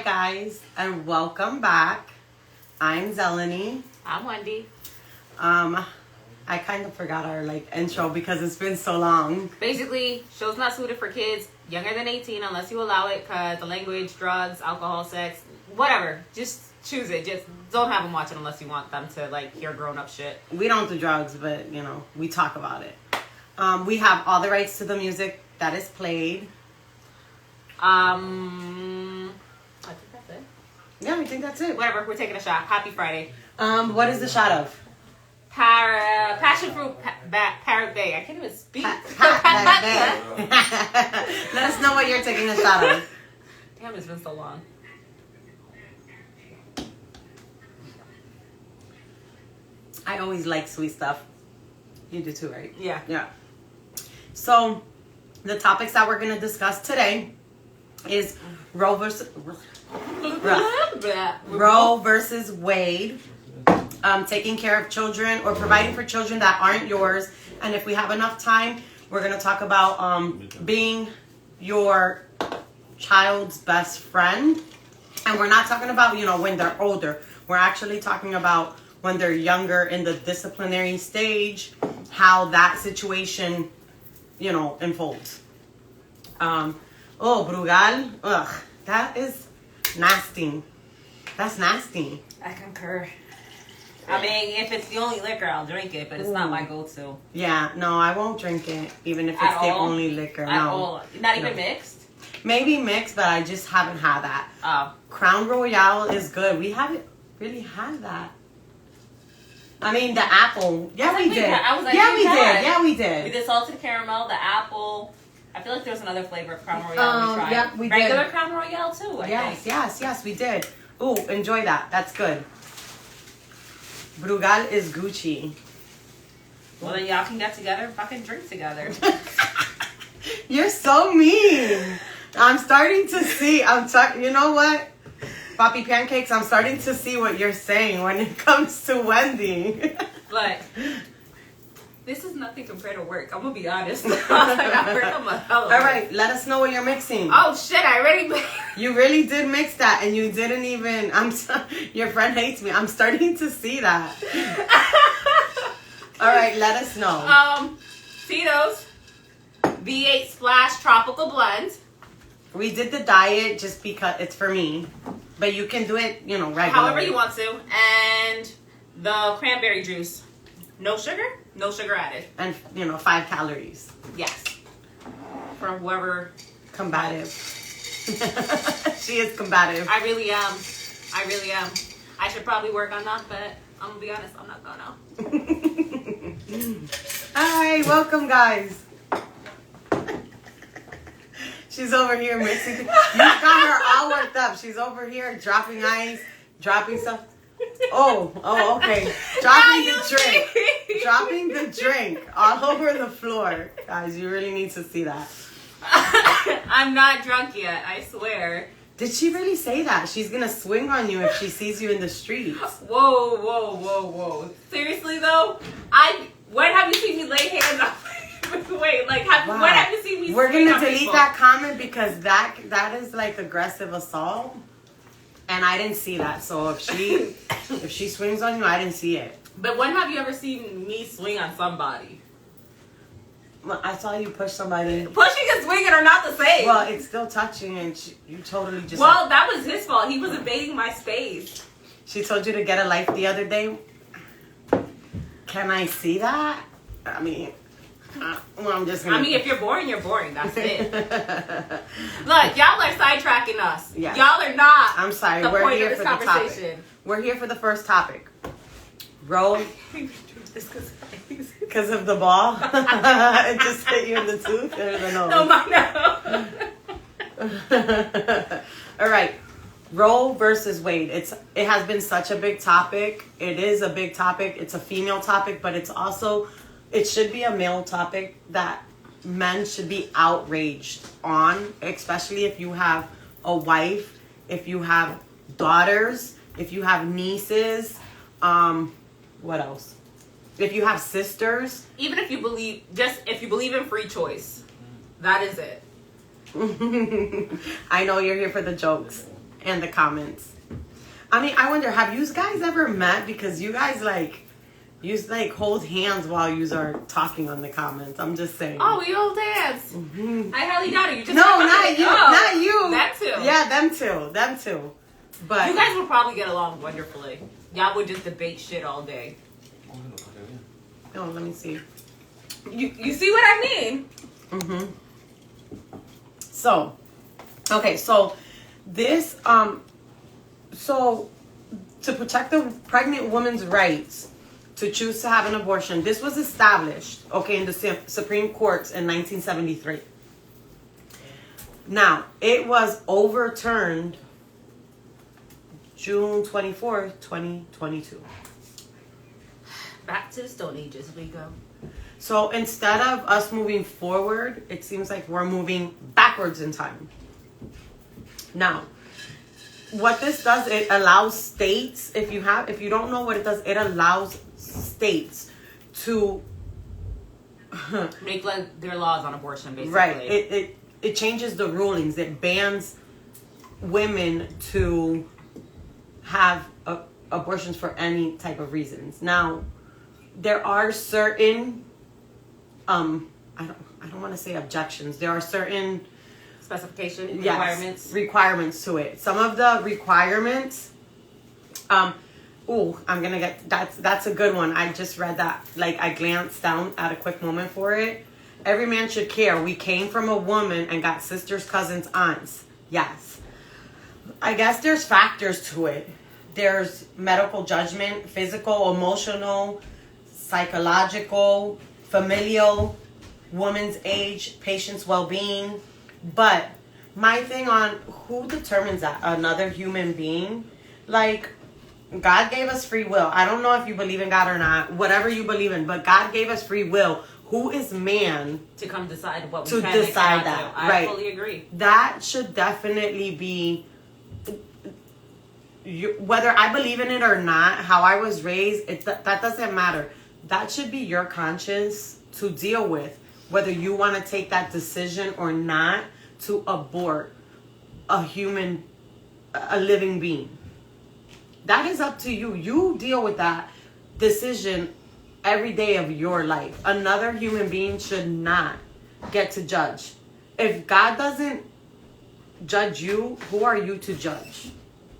guys, and welcome back. I'm Zeleny. I'm Wendy. I kind of forgot our intro because it's been so long. Basically, show's not suited for kids younger than 18 unless you allow it, because the language, drugs, alcohol, sex, whatever. Just choose it. Just don't have them watch it unless you want them to hear grown-up shit. We don't do drugs, but we talk about it. We have all the rights to the music that is played. I think that's it. Yeah, we think that's it. Whatever, we're taking a shot. Happy Friday. What is the shot of? Passion fruit Parrot Bay. I can't even speak. Let us know what you're taking a shot of. Damn, it's been so long. I always like sweet stuff. You do too, right? Yeah. Yeah. So, the topics that we're going to discuss today is Roe versus Wade. Taking care of children or providing for children that aren't yours. And if we have enough time, we're going to talk about being your child's best friend. And we're not talking about, when they're older. We're actually talking about when they're younger in the disciplinary stage, how that situation, unfolds. Brugal. Ugh, that is nasty. That's nasty. I concur. I mean, if it's the only liquor, I'll drink it, but it's not my go-to. Yeah, no, I won't drink it, even if it's the only liquor. At all. Not even mixed? Maybe mixed, but I just haven't had that. Oh. Crown Royale is good. We haven't really had that. I mean, the apple. Yeah, we did. Yeah, we did. We did salted caramel, the apple. I feel like there was another flavor of Crown Royale we tried. Yeah, we did. Regular Crown Royale, too, I think. Yes, we did. Ooh, enjoy that. That's good. Brugal is Gucci. Well, then y'all can get together and fucking drink together. You're so mean. I'm starting to see. You know what? Papi Pancakes, I'm starting to see what you're saying when it comes to Wendy. But this is nothing compared to work. I'm going to be honest. All right, let us know what you're mixing. Oh, shit, I already mixed. You really did mix that, and you didn't even... Your friend hates me. I'm starting to see that. All right, let us know. Tito's V8 Splash Tropical Blend. We did the diet just because it's for me. But you can do it, regularly. However you want to. And the cranberry juice. No sugar added. And, 5 calories. Yes. For whoever... Combative. She is combative. I really am. I should probably work on that, but I'm going to be honest, I'm not going to. Hi, welcome, guys. She's over here mixing. You got her all worked up. She's over here dropping ice, dropping stuff. Oh, okay. Dropping the drink all over the floor. Guys, you really need to see that. I'm not drunk yet, I swear. Did she really say that? She's gonna swing on you if she sees you in the streets. Whoa. Seriously though? When have you seen me lay hands on? Wait, when have you seen me? We're gonna delete that comment because that is aggressive assault, and I didn't see that. So if she swings on you, I didn't see it. But when have you ever seen me swing on somebody? Well, I saw you push somebody. Pushing and swinging are not the same. Well, it's still touching, and you totally just. Well, that was his fault. He was invading my space. She told you to get a life the other day. Can I see that? I mean. I'm just gonna... if you're boring, you're boring. That's it. Look, y'all are sidetracking us. Yeah. Y'all are not. I'm sorry. We're here for the topic. We're here for the first topic. Roe. Because of the ball? It just hit you in the tooth or the nose? No, my nose. All right. Roe versus Wade. It has been such a big topic. It is a big topic. It's a female topic, but it's also... It should be a male topic that men should be outraged on, especially if you have a wife, if you have daughters, if you have nieces, what else? If you have sisters. Even if you believe in free choice. That is it. I know you're here for the jokes. and the comments. I mean, I wonder, have you guys ever met? Because you guys hold hands while you are talking on the comments. I'm just saying. Oh, we all dance. Mm-hmm. I hardly doubt it. You just No, not you. Oh, not you. Them too. Yeah, them too. But you guys would probably get along wonderfully. Y'all would just debate shit all day. Oh, let me see. You see what I mean? Mm-hmm. So, okay, so this so to protect the pregnant woman's rights to choose to have an abortion, this was established, okay, in the Supreme Courts in 1973. Now, it was overturned June 24th, 2022. Back to the Stone Ages we go. So instead of us moving forward, it seems like we're moving backwards in time. Now, what this does, it allows states, if you don't know what it does, it allows states to make like their laws on abortion, basically. Right. It changes the rulings. It bans women to have abortions for any type of reasons. Now, there are certain I don't want to say objections. There are certain specification requirements to it. Some of the requirements I'm gonna get that's a good one. I just read that, like I glanced down at a quick moment for it. Every man should care. We came from a woman and got sisters, cousins, aunts. Yes. I guess there's factors to it. There's medical judgment, physical, emotional, psychological, familial, woman's age, patient's well-being. But my thing on who determines that? Another human being? Like, God gave us free will. I don't know if you believe in God or not, whatever you believe in, but God gave us free will. Who is man to come decide what we to can decide and that? I fully agree. That should definitely be, whether I believe in it or not, how I was raised, that doesn't matter. That should be your conscience to deal with, whether you want to take that decision or not to abort a living being. That is up to you. You deal with that decision every day of your life. Another human being should not get to judge. If God doesn't judge you, who are you to judge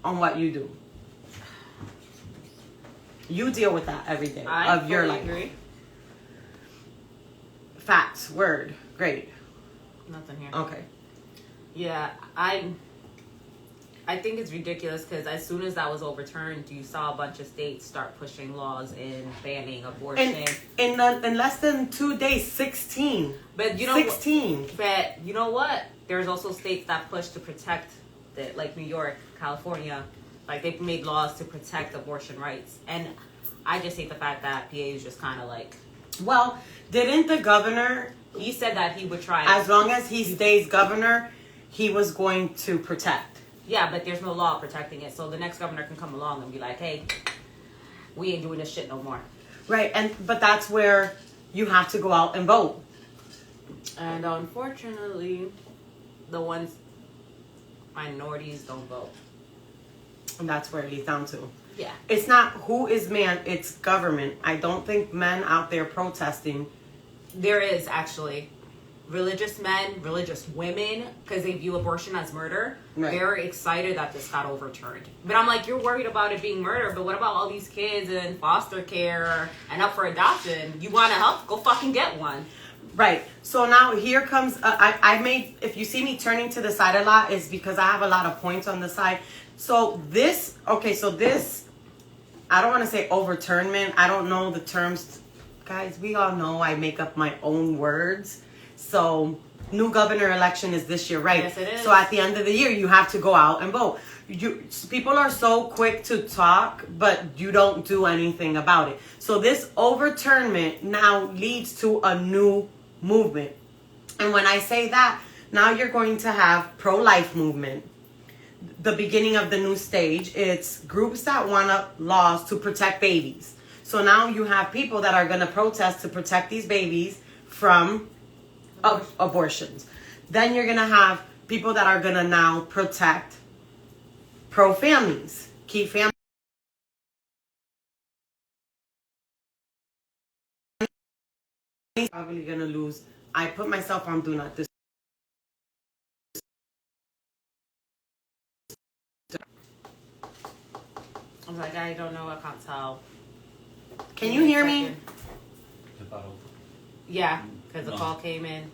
on what you do? You deal with that every day of your life. Agree. Facts, word, great. Nothing here. Okay. Yeah, I think it's ridiculous because as soon as that was overturned, you saw a bunch of states start pushing laws in banning abortion. In less than 2 days, 16. But you know 16. But you know what? There's also states that push to protect it, like New York, California. Like they've made laws to protect abortion rights. And I just hate the fact that PA is just kind of like... Well, didn't the governor... He said that he would try... As long as he stays governor, he was going to protect. Yeah, but there's no law protecting it. So the next governor can come along and be like, hey, we ain't doing this shit no more. Right, but that's where you have to go out and vote. And unfortunately, the minorities don't vote. And that's where it leads down to. Yeah. It's not who is man, it's government. I don't think men out there protesting. There is actually religious men, religious women, because they view abortion as murder. Right. They're excited that this got overturned. But I'm like, you're worried about it being murder, but what about all these kids in foster care and up for adoption? You want to help? Go fucking get one. Right. So now here comes, if you see me turning to the side a lot, is because I have a lot of points on the side. So this, I don't want to say overturnment. I don't know the terms. Guys, we all know I make up my own words. So new governor election is this year, right? Yes, it is. So at the end of the year, you have to go out and vote. People are so quick to talk, but you don't do anything about it. So this overturnment now leads to a new movement. And when I say that, now you're going to have pro-life movement. The beginning of the new stage, it's groups that want laws to protect babies. So now you have people that are going to protest to protect these babies from abortions. Then you're going to have people that are going to now protect pro-families. Keep families. Probably gonna lose. I put myself on do not disturb. I was like, I don't know. I can't tell. Can you hear me? Yeah, because the call came in.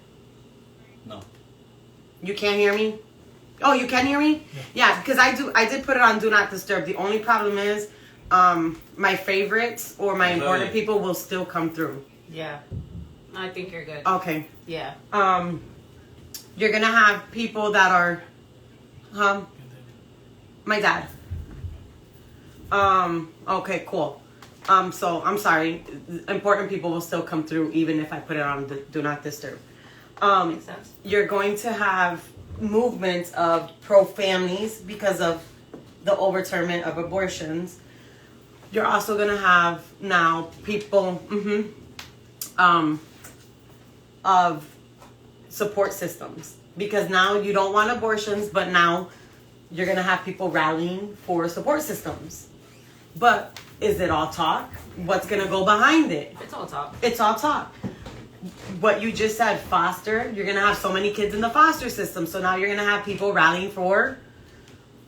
No. You can't hear me? Oh, you can hear me? Yeah, because I did put it on do not disturb. The only problem is my favorites or my important people will still come through. Yeah. I think you're good. Okay. Yeah. You're gonna have people that are my dad. Okay, cool. So I'm sorry. Important people will still come through even if I put it on do not disturb. Makes sense. You're going to have movements of pro-families because of the overturnment of abortions. You're also going to have now people of support systems because now you don't want abortions, but now you're going to have people rallying for support systems. But is it all talk? What's going to go behind it? It's all talk. It's all talk. What you just said, foster, you're going to have so many kids in the foster system. So now you're going to have people rallying for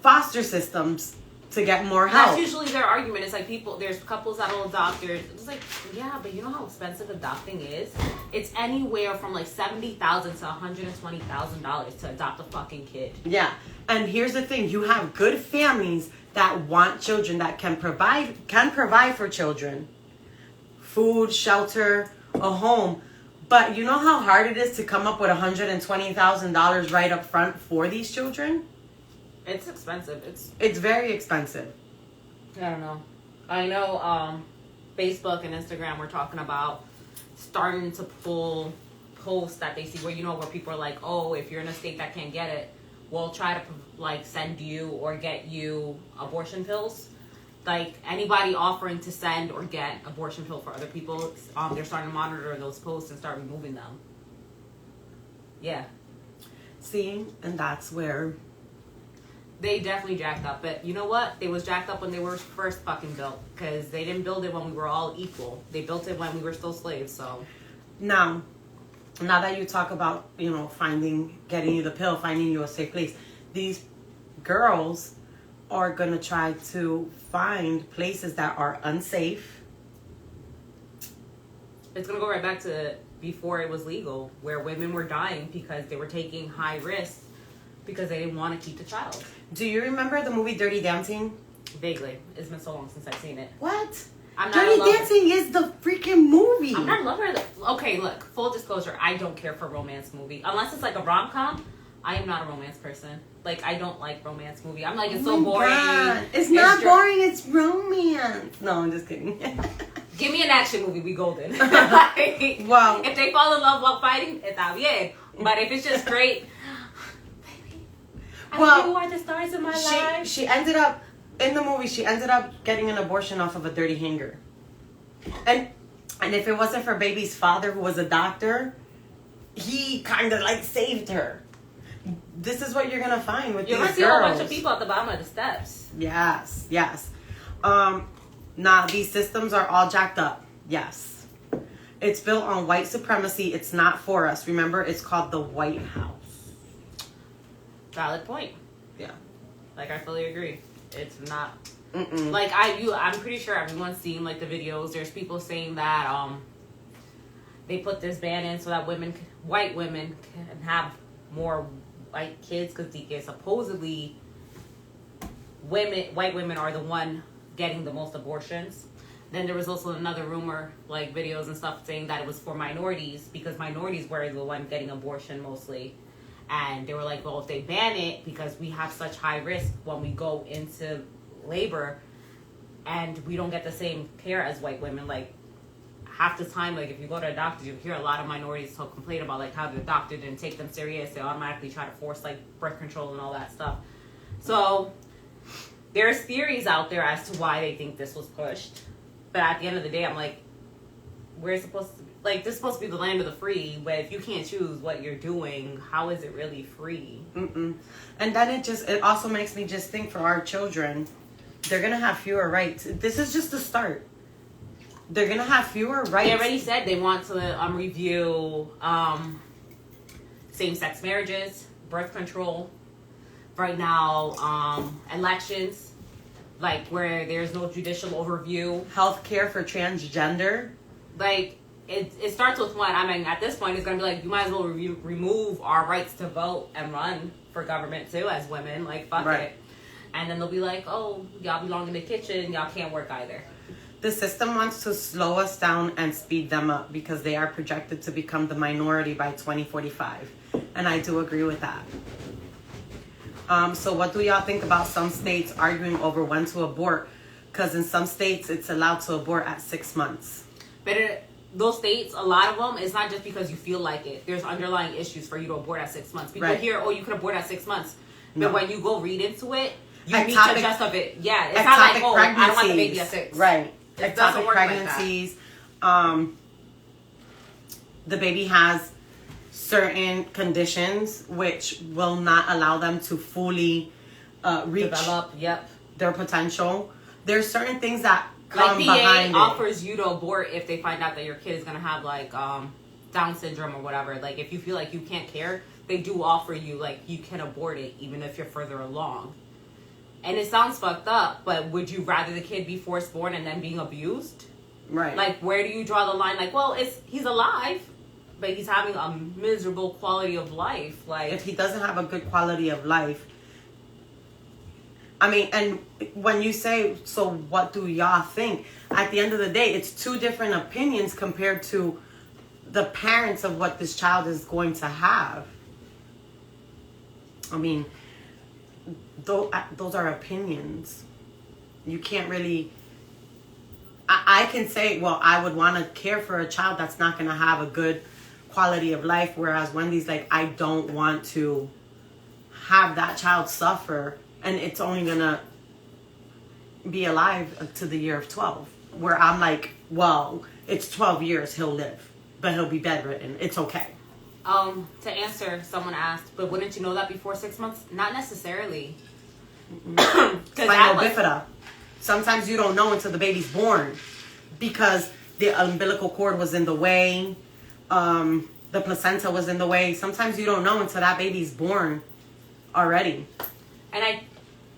foster systems to get more help. That's usually their argument. It's like there's couples that will adopt. It's like, yeah, but you know how expensive adopting is? It's anywhere from like $70,000 to $120,000 to adopt a fucking kid. Yeah. And here's the thing. You have good families that want children, that can provide for children. Food, shelter, a home. But you know how hard it is to come up with $120,000 right up front for these children? It's expensive. It's very expensive. I don't know. I know Facebook and Instagram were talking about starting to pull posts that they see where where people are like, oh, if you're in a state that can't get it, we'll try to like send you or get you abortion pills. Like anybody offering to send or get abortion pill for other people, they're starting to monitor those posts and start removing them. Yeah. See, and that's where they definitely jacked up. But you know what? They was jacked up when they were first fucking built because they didn't build it when we were all equal. They built it when we were still slaves. So now that you talk about getting you the pill, finding you a safe place, these girls are going to try to find places that are unsafe. It's going to go right back to before it was legal, where women were dying because they were taking high risks because they didn't want to keep the child. Do you remember the movie Dirty Dancing? Vaguely. It's been so long since I've seen it. What? I'm not Dirty Dancing is the freaking movie. I'm not a lover of the... Okay, look. Full disclosure. I don't care for romance movie. Unless it's like a rom-com, I am not a romance person. Like, I don't like romance movie. I'm like, it's so boring. God. It's not boring. It's romance. No, I'm just kidding. Give me an action movie. We golden. Like, wow. If they fall in love while fighting, está bien. But if it's just great... Baby, you are the stars of my life. She ended up... In the movie, she ended up getting an abortion off of a dirty hanger. And if it wasn't for baby's father, who was a doctor, he kind of like saved her. This is what you're going to find with these girls. You're going to see a whole bunch of people at the bottom of the steps. Yes. Nah, these systems are all jacked up. Yes. It's built on white supremacy. It's not for us. Remember, it's called the White House. Valid point. Yeah. Like, I fully agree. It's not... Mm-mm. Like, I'm pretty sure everyone's seen, like, the videos. There's people saying that they put this ban in so that white women can have more white kids because supposedly white women are the one getting the most abortions. Then there was also another rumor, like videos and stuff, saying that it was for minorities because minorities were the one getting abortion mostly. And they were like, well, if they ban it because we have such high risk when we go into labor and we don't get the same care as white women, like half the time, like if you go to a doctor, you hear a lot of minorities complain about like how the doctor didn't take them serious. They automatically try to force like birth control and all that stuff. So there's theories out there as to why they think this was pushed. But at the end of the day, I'm like, we're supposed to like, this is supposed to be the land of the free, but if you can't choose what you're doing, how is it really free? Mm-mm. And then it also makes me just think for our children, they're going to have fewer rights. This is just the start. They're going to have fewer rights. They already said they want to review same-sex marriages, birth control, right now, elections, like where there's no judicial overview. Healthcare for transgender. Like, it starts with one. I mean, at this point, it's going to be like, you might as well remove our rights to vote and run for government, too, as women. Like, fuck right. it. And then they'll be like, oh, y'all belong in the kitchen. Y'all can't work either. The system wants to slow us down and speed them up because they are projected to become the minority by 2045. And I do agree with that. So what do y'all think about some states arguing over when to abort? Because in some states, it's allowed to abort at 6 months. But those states, a lot of them, it's not just because you feel like it. There's underlying issues for you to abort at 6 months. People hear, oh, you could abort at 6 months. But when you go read into it, you need to adjust of it. Yeah, it's not like, oh, I don't want the baby at 6. Right. It doesn't work pregnancies. Like the baby has certain conditions which will not allow them to fully reach develop their potential. There's certain things that come like behind VA offers you to abort if they find out that your kid is going to have like Down syndrome or whatever. Like if you feel like you can't care, they do offer you like you can abort it even if you're further along. And it sounds fucked up, but would you rather the kid be forced born and then being abused? Right. Like where do you draw the line? Like, well, he's alive, but he's having a miserable quality of life. Like if he doesn't have a good quality of life, I mean, and when you say, so what do y'all think? At the end of the day, it's two different opinions compared to the parents of what this child is going to have. I mean, those are opinions. You can't really... I can say, well, I would want to care for a child that's not going to have a good quality of life, whereas Wendy's like, I don't want to have that child suffer, and it's only going to be alive to the year of 12, where I'm like, well, it's 12 years he'll live, but he'll be bedridden. It's okay. To answer, someone asked, but wouldn't you know that before 6 months? Not necessarily. Spinal bifida. Sometimes you don't know until the baby's born because the umbilical cord was in the way, the placenta was in the way. Sometimes you don't know until that baby's born already. And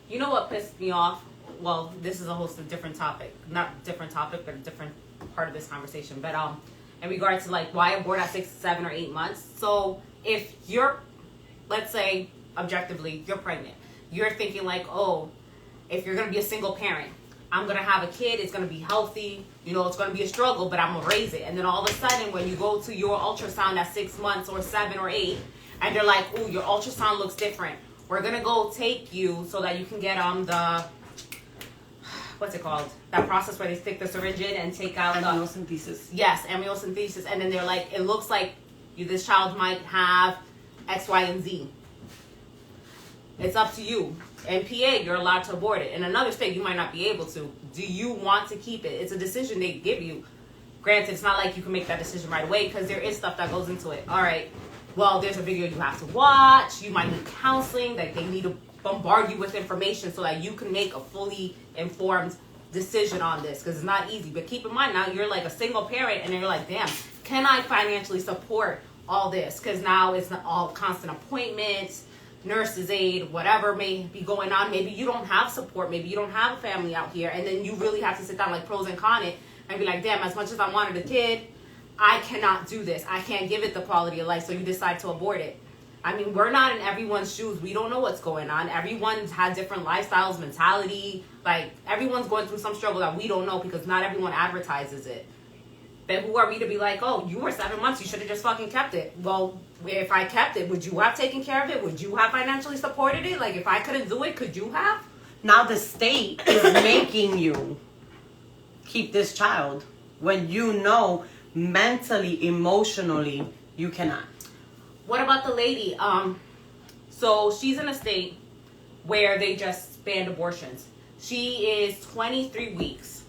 you know what pissed me off? Well, this is a whole different topic. Not different topic, but a different part of this conversation. But in regards to like why abort at 6, 7, or 8 months. So if you're, let's say, objectively, you're pregnant. You're thinking like, oh, if you're going to be a single parent, I'm going to have a kid, it's going to be healthy, you know, it's going to be a struggle, but I'm going to raise it. And then all of a sudden, when you go to your ultrasound at 6 months or 7 or 8, and they're like, oh, your ultrasound looks different. We're going to go take you so that you can get the, what's it called? That process where they stick the syringe in and take out amniocentesis. Yes, amniocentesis. And then they're like, it looks like this child might have X, Y, and Z. It's up to you. In PA, you're allowed to abort it. In another state, you might not be able to. Do you want to keep it? It's a decision they give you. Granted, it's not like you can make that decision right away because there is stuff that goes into it. All right, well, there's a video you have to watch. You might need counseling. Like they need to bombard you with information so that you can make a fully informed decision on this because it's not easy. But keep in mind, now you're like a single parent and you're like, damn, can I financially support all this? Because now it's not all constant appointments, nurse's aid, whatever may be going on. Maybe you don't have support. Maybe you don't have a family out here. And then you really have to sit down like pros and cons it and be like, damn, as much as I wanted a kid, I cannot do this. I can't give it the quality of life. So you decide to abort it. I mean, we're not in everyone's shoes. We don't know what's going on. Everyone's had different lifestyles, mentality. Like, everyone's going through some struggle that we don't know because not everyone advertises it. But who are we to be like, oh, you were 7 months, you should have just fucking kept it. Well, if I kept it, would you have taken care of it? Would you have financially supported it? Like, if I couldn't do it, could you have? Now the state is making you keep this child when you know mentally, emotionally, you cannot. What about the lady? So she's in a state where they just banned abortions. She is 23 weeks.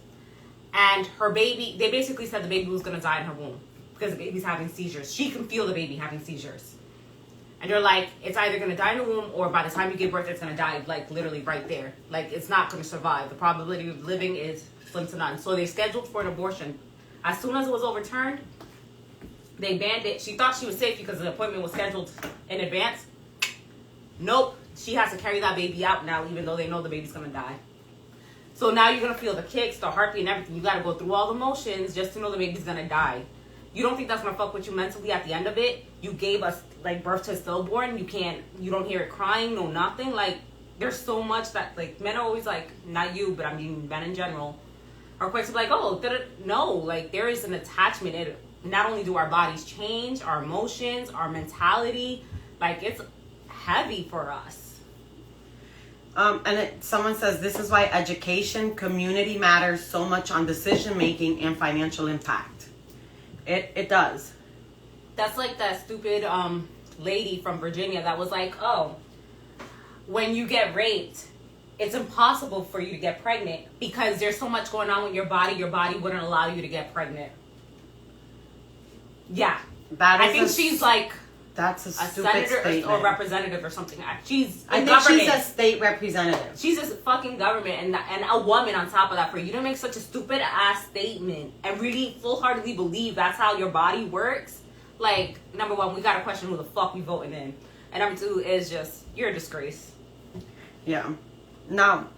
And her baby, they basically said the baby was going to die in her womb. because the baby's having seizures. She can feel the baby having seizures. And they're like, it's either going to die in the womb or by the time you give birth, it's going to die, like, literally right there. Like, it's not going to survive. The probability of living is slim to none. So they scheduled for an abortion. As soon as it was overturned, they banned it. She thought she was safe because the appointment was scheduled in advance. Nope. She has to carry that baby out now, even though they know the baby's going to die. So now you're going to feel the kicks, the heartbeat, and everything. You got to go through all the motions just to know the baby's going to die. You don't think that's going to fuck with you mentally at the end of it? You gave us, like, birth to a stillborn. You don't hear it crying, no nothing. Like, there's so much that, like, men are always like, not you, but I mean men in general, are quick to be like, oh, no. Like, there is an attachment. Not only do our bodies change, our emotions, our mentality, like, it's heavy for us. Someone says this is why education, community matters so much on decision making and financial impact. It does. That's like that stupid lady from Virginia that was like, oh, when you get raped, it's impossible for you to get pregnant because there's so much going on with your body wouldn't allow you to get pregnant. Yeah. I think she's like that's a stupid senator statement. or representative or something. I think she's a state representative. She's a fucking government and a woman on top of that. For you to make such a stupid ass statement and really full-heartedly believe that's how your body works, like, number one, we gotta question who the fuck we voting in. And number two is just, you're a disgrace. Yeah. Now,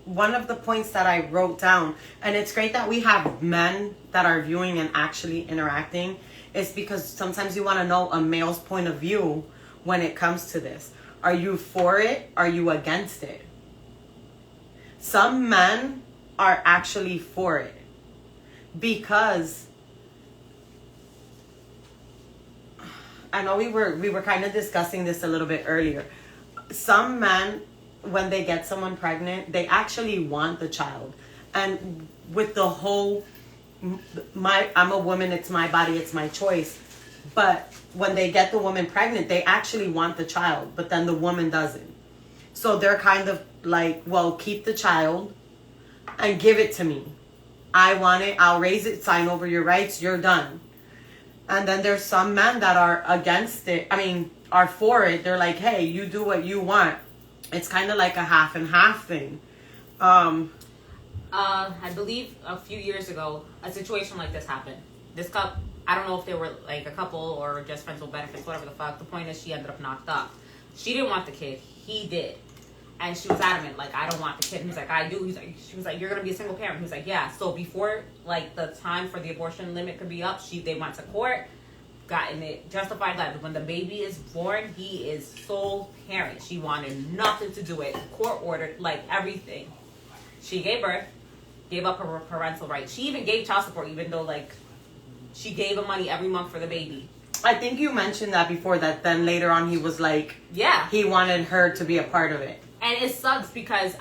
one of the points that I wrote down, and it's great that we have men that are viewing and actually interacting, is because sometimes you want to know a male's point of view when it comes to this. Are you for it? Are you against it? Some men are actually for it because I know we were kind of discussing this a little bit earlier. Some men, when they get someone pregnant, they actually want the child. And with the whole, I'm a woman, it's my body, it's my choice. But when they get the woman pregnant, they actually want the child, but then the woman doesn't. So they're kind of like, well, keep the child and give it to me. I want it, I'll raise it, sign over your rights, you're done. And then there's some men that are against it, are for it. They're like, hey, you do what you want. It's kind of like a half and half thing. I believe a few years ago, a situation like this happened. This couple, I don't know if they were like a couple or just friends with benefits, whatever the fuck. The point is she ended up knocked up. She didn't want the kid. He did. And she was adamant, like, I don't want the kid. And he's like, I do. She was like, you're going to be a single parent. He was like, yeah. So before, like, the time for the abortion limit could be up, they went to court, gotten it justified that when the baby is born, he is sole parent. She wanted nothing to do with it. Court ordered, like, everything. She gave birth, gave up her parental rights. She even gave child support, even though, like, she gave him money every month for the baby. I think you mentioned that before, that then later on he was like, yeah, he wanted her to be a part of it. And it sucks because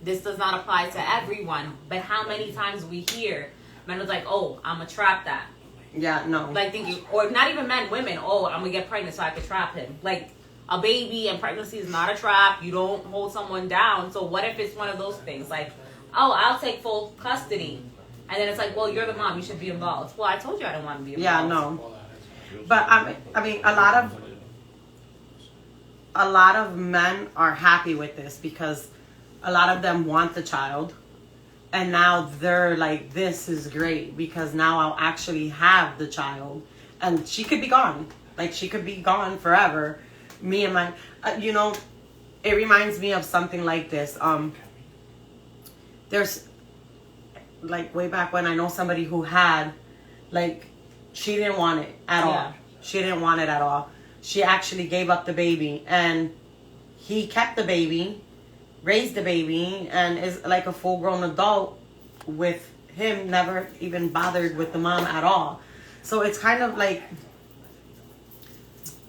this does not apply to everyone, but how many times we hear men was like, oh, I'm gonna trap that. Yeah, no. Like thinking, or not even men, women, oh, I'm gonna get pregnant so I could trap him. Like, a baby and pregnancy is not a trap. You don't hold someone down. So what if it's one of those things? Like, oh, I'll take full custody. And then it's like, well, you're the mom. You should be involved. Well, I told you I don't want to be involved. Yeah, no. But, a lot of men are happy with this because a lot of them want the child. And now they're like, this is great because now I'll actually have the child. And she could be gone. Like, she could be gone forever. Me and my, it reminds me of something like this. There's, like, way back when I know somebody who had, like, she didn't want it at all. She didn't want it at all. She actually gave up the baby. And he kept the baby, raised the baby, and is like a full-grown adult with him, never even bothered with the mom at all. So it's kind of like...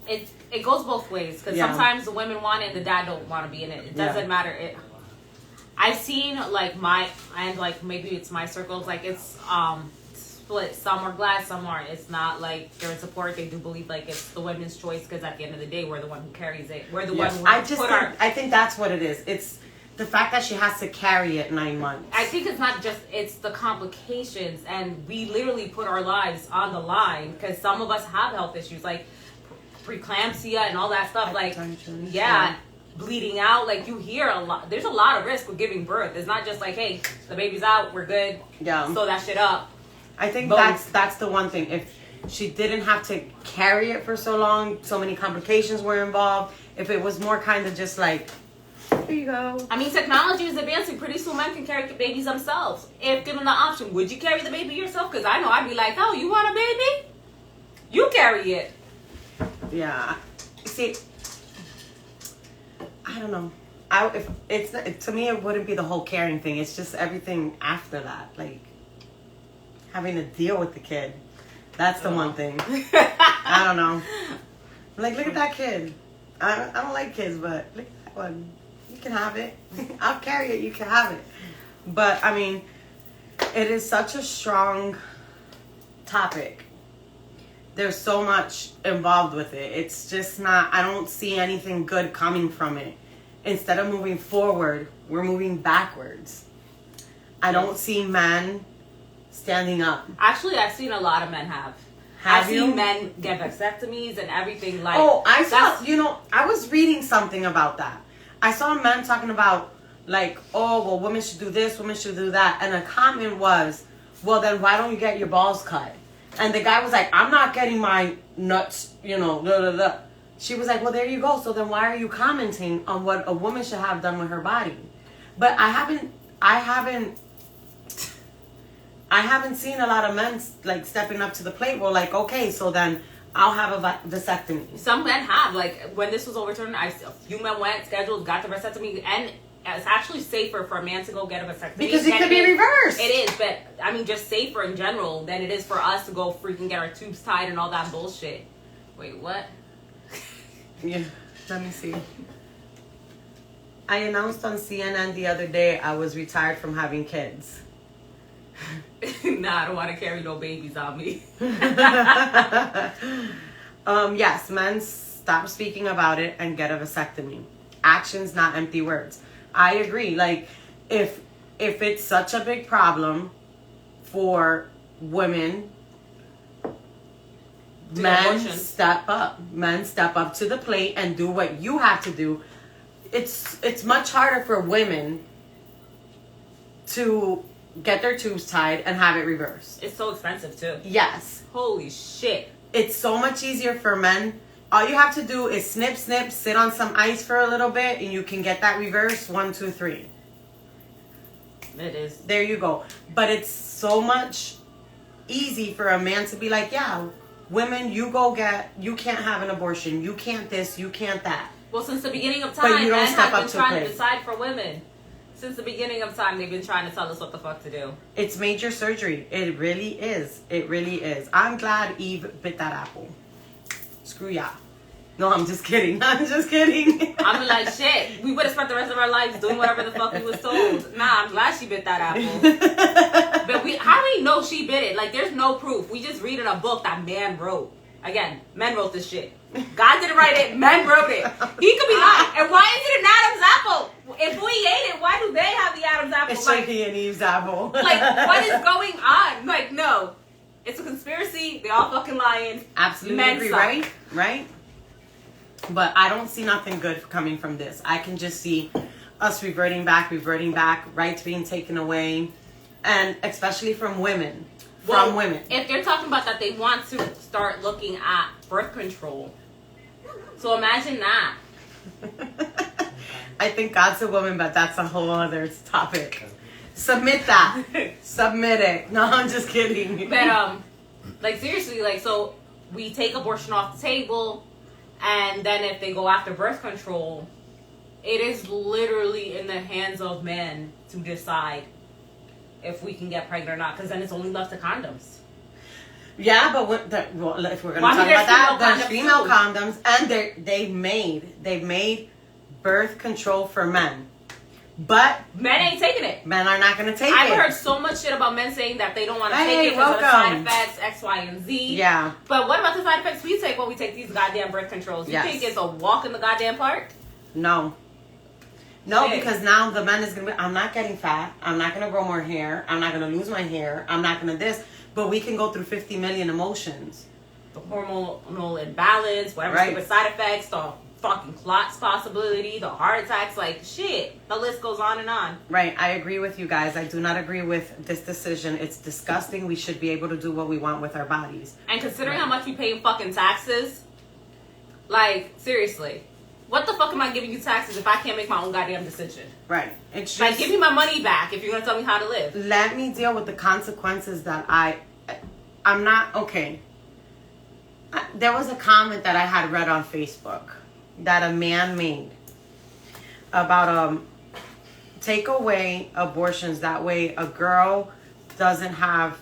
It goes both ways. Because sometimes the women want it, the dad don't want to be in it. It doesn't matter. I've seen, like, maybe it's my circles, like, it's split. Some are glad, some aren't. It's not like they're in support. They do believe, like, it's the women's choice because at the end of the day, we're the one who carries it. We're the one who I think that's what it is. It's the fact that she has to carry it 9 months. I think it's not just, it's the complications, and we literally put our lives on the line because some of us have health issues like preeclampsia and all that stuff. Like, yeah, bleeding out. Like, you hear a lot. There's a lot of risk with giving birth. It's not just like, hey, the baby's out, we're good. Yeah. Sew that shit up. I think Boom. that's the one thing. If she didn't have to carry it for so long, so many complications were involved. If it was more kind of just like, here you go. I mean, technology is advancing. Pretty soon men can carry babies themselves. If given the option, would you carry the baby yourself? Because I know I'd be like, oh, you want a baby? You carry it. Yeah. See, I don't know. If it's to me, it wouldn't be the whole carrying thing. It's just everything after that, like having to deal with the kid. That's the one thing. I don't know. Like, look at that kid. I don't like kids, but look at that one. You can have it. I'll carry it. You can have it. But I mean, it is such a strong topic. There's so much involved with it. It's just not, I don't see anything good coming from it. Instead of moving forward, we're moving backwards. I don't see men standing up. Actually, I've seen a lot of men have. I've seen men get vasectomies and everything. Like, oh, I saw, I was reading something about that. I saw men talking about, like, oh, well, women should do this, women should do that. And a comment was, well, then why don't you get your balls cut? And the guy was like, I'm not getting my nuts, blah, blah, blah. She was like, well, there you go. So then why are you commenting on what a woman should have done with her body? But I haven't seen a lot of men like stepping up to the plate. Well, like, okay, so then I'll have a vasectomy. Some men have. Like, when this was overturned, a few men went, scheduled, got the vasectomy, and it's actually safer for a man to go get a vasectomy. Because it could be reversed. It is, but I mean, just safer in general than it is for us to go freaking get our tubes tied and all that bullshit. Wait, what? Yeah, let me see. I announced on CNN the other day I was retired from having kids. Nah, I don't want to carry no babies on me. Yes, men stop speaking about it and get a vasectomy. Actions, not empty words. I agree. Like, if it's such a big problem for women, men step up. Men step up to the plate and do what you have to do. It's much harder for women to get their tubes tied and have it reversed. It's so expensive too. Yes. Holy shit. It's so much easier for men. All you have to do is snip, sit on some ice for a little bit, and you can get that reversed. 1, 2, 3. It is. There you go. But it's so much easy for a man to be like, yeah, women, you can't have an abortion. You can't this, you can't that. Well, since the beginning of time, men have been trying to decide for women. Since the beginning of time, they've been trying to tell us what the fuck to do. It's major surgery. It really is. It really is. I'm glad Eve bit that apple. Screw ya. No, I'm just kidding. I'm just kidding. I'm like, shit, we would have spent the rest of our lives doing whatever the fuck we was told. Nah, I'm glad she bit that apple. But how do we know she bit it? Like, there's no proof. We just read in a book that man wrote. Again, men wrote this shit. God didn't write it. Men wrote it. He could be lying. And why is it an Adam's apple? If we ate it, why do they have the Adam's apple? It's Shaky and Eve's apple. Like, what is going on? Like, no. It's a conspiracy. They all fucking lying. Absolutely Men agree, suck. Right? But I don't see nothing good coming from this. I can just see us reverting back, rights being taken away, and especially from women. If they're talking about that, they want to start looking at birth control. So imagine that. I think God's a woman, but that's a whole other topic. Submit that. Submit it. No, I'm just kidding. But like, seriously, like, so we take abortion off the table, and then if they go after birth control, it is literally in the hands of men to decide if we can get pregnant or not, because then it's only left to condoms. Yeah, but if we're going to talk about that, there's female condoms, and they've made birth control for men. But men ain't taking it. Men are not going to take it. I've heard so much shit about men saying that they don't want to take it because of the side effects, X, Y, and Z. Yeah. But what about the side effects we take when we take these goddamn birth controls? You think it's a walk in the goddamn park? No. No, Shit. because now the man is going to be, I'm not getting fat. I'm not going to grow more hair. I'm not going to lose my hair. I'm not going to this. But we can go through 50 million emotions. The hormonal imbalance, whatever Right. stupid side effects, the fucking clots possibility, the heart attacks, like shit. The list goes on and on. Right. I agree with you guys. I do not agree with this decision. It's disgusting. We should be able to do what we want with our bodies. And considering Right. how much we pay in fucking taxes, like, seriously, what the fuck am I giving you taxes if I can't make my own goddamn decision? Right. It's Like, just, give me my money back if you're gonna tell me how to live. let me deal with the consequences that I'm not, okay. There was a comment that I had read on Facebook that a man made about take away abortions. That way a girl doesn't have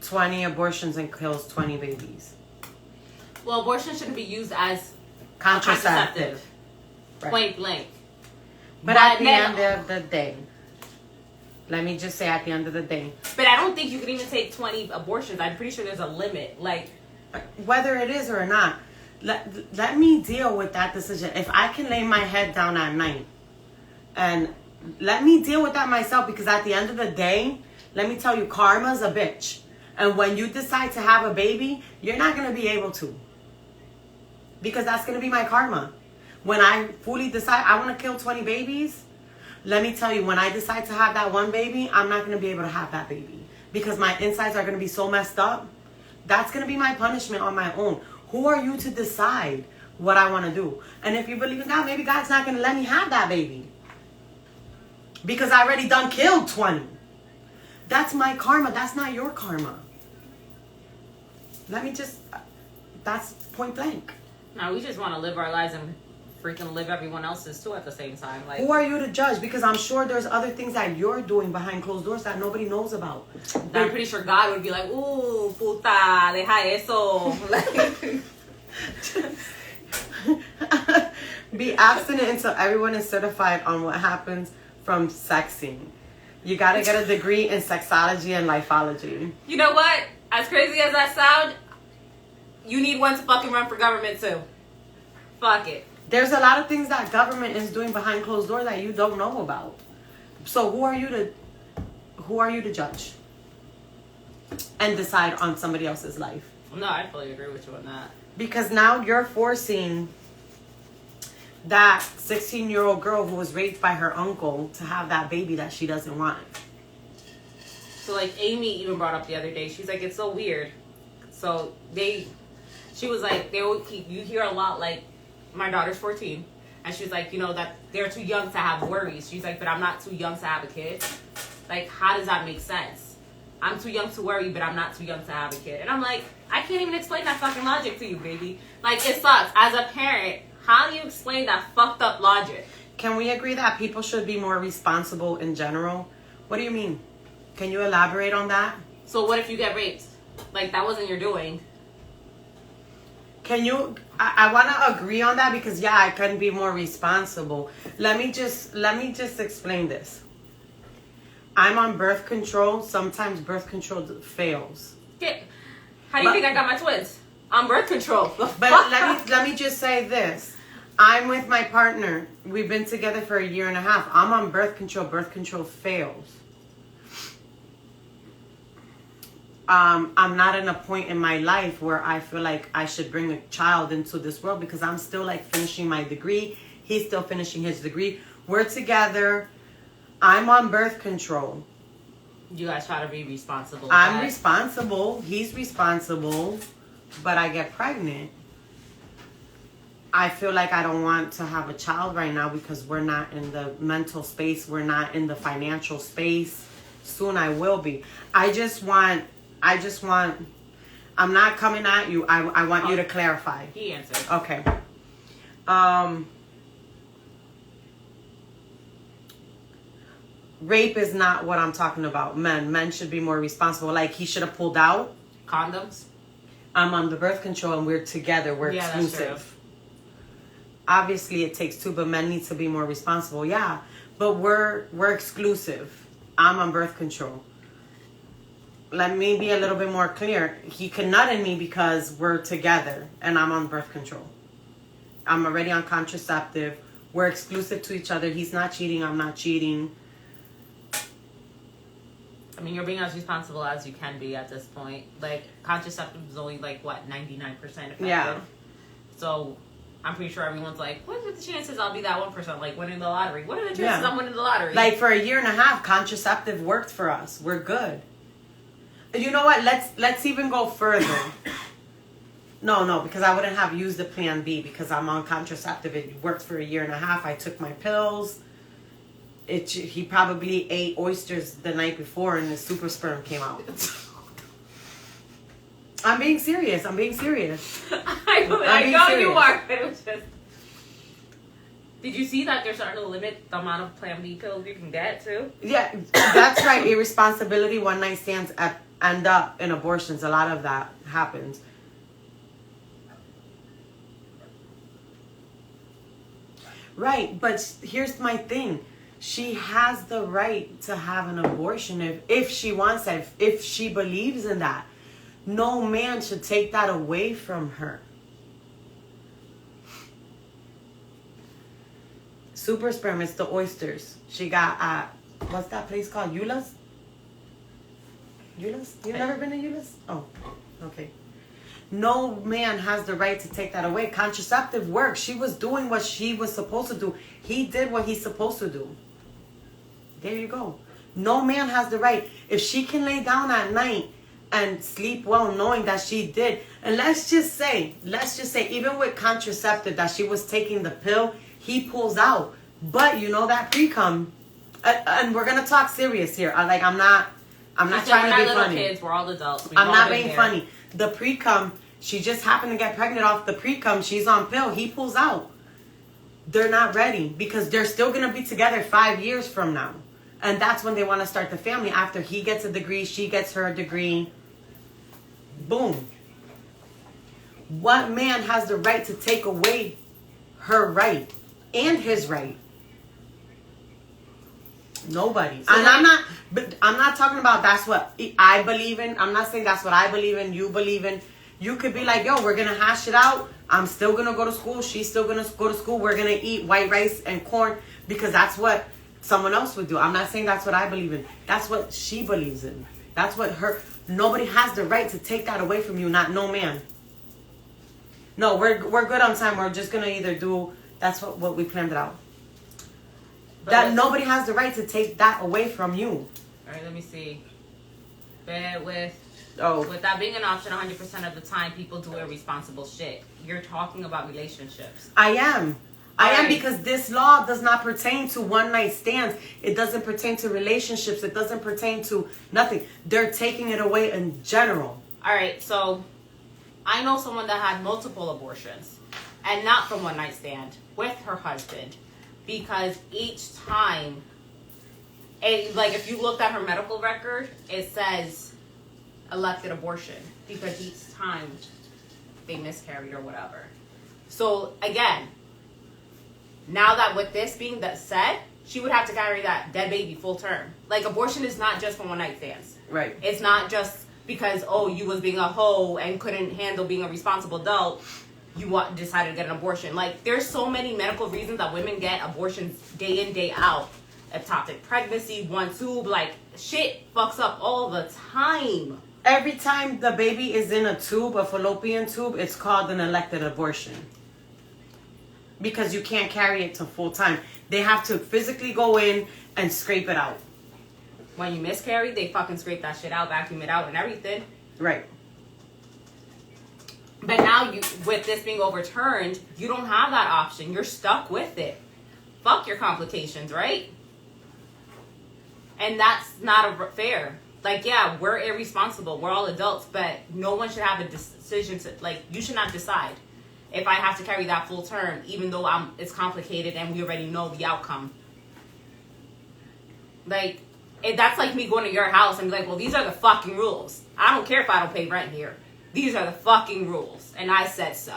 20 abortions and kills 20 babies. Well, abortion shouldn't be used as Contraceptive. Right. point blank. But at the then- end of the day, let me just say at the end of the day, But I don't think you can even take 20 abortions. I'm pretty sure there's a limit. Like, whether it is or not, let me deal with that decision. If I can lay my head down at night and let me deal with that myself, because at the end of the day, let me tell you, karma's a bitch. And when you decide to have a baby, you're not going to be able to. Because that's going to be my karma. When I fully decide I want to kill 20 babies, let me tell you, when I decide to have that one baby, I'm not going to be able to have that baby. Because my insides are going to be so messed up. That's going to be my punishment on my own. Who are you to decide what I want to do? And if you believe in God, maybe God's not going to let me have that baby. Because I already done killed 20. That's my karma. That's not your karma. Let me just, that's point blank. no, we just want to live our lives and freaking live everyone else's too at the same time. Like, Who are you to judge? Because I'm sure there's other things that you're doing behind closed doors that nobody knows about. I'm pretty sure God would be like, ooh, puta, deja eso. Like, Be abstinent until everyone is certified on what happens from sexing. You gotta get a degree in sexology and lifeology. you know what? As crazy as that sound, you need one to fucking run for government too. Fuck it. There's a lot of things that government is doing behind closed doors that you don't know about. So who are you to judge and decide on somebody else's life? No, I fully agree with you on that. Because now you're forcing that 16-year-old girl who was raped by her uncle to have that baby that she doesn't want. So like Amy even brought up the other day, she's like, it's so weird. So she was like, you hear a lot like, my daughter's 14, and she's like, you know, that they're too young to have worries. She's like, but I'm not too young to have a kid. Like, how does that make sense? I'm too young to worry, but I'm not too young to have a kid. And I'm like, I can't even explain that fucking logic to you, baby. Like, it sucks. As a parent, how do you explain that fucked up logic? Can we agree that people should be more responsible in general? What do you mean? Can you elaborate on that? So what if you get raped? Like, that wasn't your doing. Can you, I want to agree on that because yeah, I can be more responsible. Let me just explain this. I'm on birth control. Sometimes birth control fails. How do you think I got my twins? On birth control. But let me just say this. I'm with my partner. We've been together for a year and a half. I'm on birth control. Birth control fails. I'm not in a point in my life where I feel like I should bring a child into this world because I'm still like finishing my degree. He's still finishing his degree. We're together. I'm on birth control. You guys try to be responsible. I'm responsible. He's responsible. But I get pregnant. I feel like I don't want to have a child right now because we're not in the mental space. We're not in the financial space. Soon I will be. I just want, I'm not coming at you. I want you to clarify. He answered. Okay. Rape is not what I'm talking about. Men should be more responsible. Like he should have pulled out. Condoms? I'm on the birth control and we're together. We're exclusive. That's true. Obviously it takes two, but men need to be more responsible. Yeah. But we're exclusive. I'm on birth control. Let me be a little bit more clear. He can nut in me because we're together and I'm on birth control. I'm already on contraceptive. We're exclusive to each other. He's not cheating. I'm not cheating. I mean, you're being as responsible as you can be at this point. Like, contraceptive is only, like, what, 99% effective? Yeah. So, I'm pretty sure everyone's like, what are the chances I'll be that 1%, like, winning the lottery? What are the chances I'm winning the lottery? Like, for a year and a half, contraceptive worked for us. We're good. You know what? Let's even go further. No, because I wouldn't have used the plan B because I'm on contraceptive. It worked for a year and a half. I took my pills. He probably ate oysters the night before and the super sperm came out. I'm being serious. I know you are. It was just... Did you see that they're starting to limit the amount of Plan B pills you can get too? Yeah, that's right. Irresponsibility, one night stands end up in abortions. A lot of that happens. Right, but here's my thing. She has the right to have an abortion if she wants that, if she believes in that. No man should take that away from her. Super sperm, it's the oysters. She got at, what's that place called? Eula's? Eula's? You've never been to Eula's? Oh, okay. No man has the right to take that away. Contraceptive works. She was doing what she was supposed to do. He did what he's supposed to do. There you go. No man has the right. If she can lay down at night and sleep well knowing that she did, and let's just say, even with contraceptive that she was taking the pill, he pulls out. But you know that pre-cum, and we're gonna talk serious here. I'm not trying to be funny. Kids, we're all adults. I'm not being funny. The pre-cum, she just happened to get pregnant off the pre-cum. She's on pill. He pulls out. They're not ready because they're still gonna be together 5 years from now. And that's when they want to start the family. After he gets a degree, she gets her degree. Boom. What man has the right to take away her right and his right? Nobody. So and I'm not talking about that's what I believe in. I'm not saying that's what I believe in, you believe in. You could be like, yo, we're going to hash it out. I'm still going to go to school. She's still going to go to school. We're going to eat white rice and corn because that's what someone else would do. I'm not saying that's what I believe in. That's what she believes in. That's what nobody has the right to take that away from you, not no man. No, we're good on time. We're just going to either do, that's what we planned it out. But that nobody has the right to take that away from you. All right, let me see. With Oh. that being an option 100% of the time, people do irresponsible shit. You're talking about relationships. I am because this law does not pertain to one night stands. It doesn't pertain to relationships. It doesn't pertain to nothing. They're taking it away in general. All right, so I know someone that had multiple abortions and not from one night stand with her husband because each time, if you looked at her medical record, it says elected abortion because each time they miscarried or whatever. So again, now that with this being said, she would have to carry that dead baby full term. Like, abortion is not just for one night stands. Right. It's not just because, you was being a hoe and couldn't handle being a responsible adult, you decided to get an abortion. Like, there's so many medical reasons that women get abortions day in, day out. Ectopic pregnancy, one tube, like, shit fucks up all the time. Every time the baby is in a tube, a fallopian tube, it's called an elected abortion. Because you can't carry it to full time. They have to physically go in and scrape it out. When you miscarry, they fucking scrape that shit out, vacuum it out and everything. Right. But now, with this being overturned, you don't have that option. You're stuck with it. Fuck your complications, right? And that's not fair. Like, yeah, we're irresponsible. We're all adults, but no one should have a decision to, you should not decide if I have to carry that full term, even though it's complicated and we already know the outcome. That's like me going to your house and be like, well, these are the fucking rules. I don't care if I don't pay rent here. These are the fucking rules. And I said so.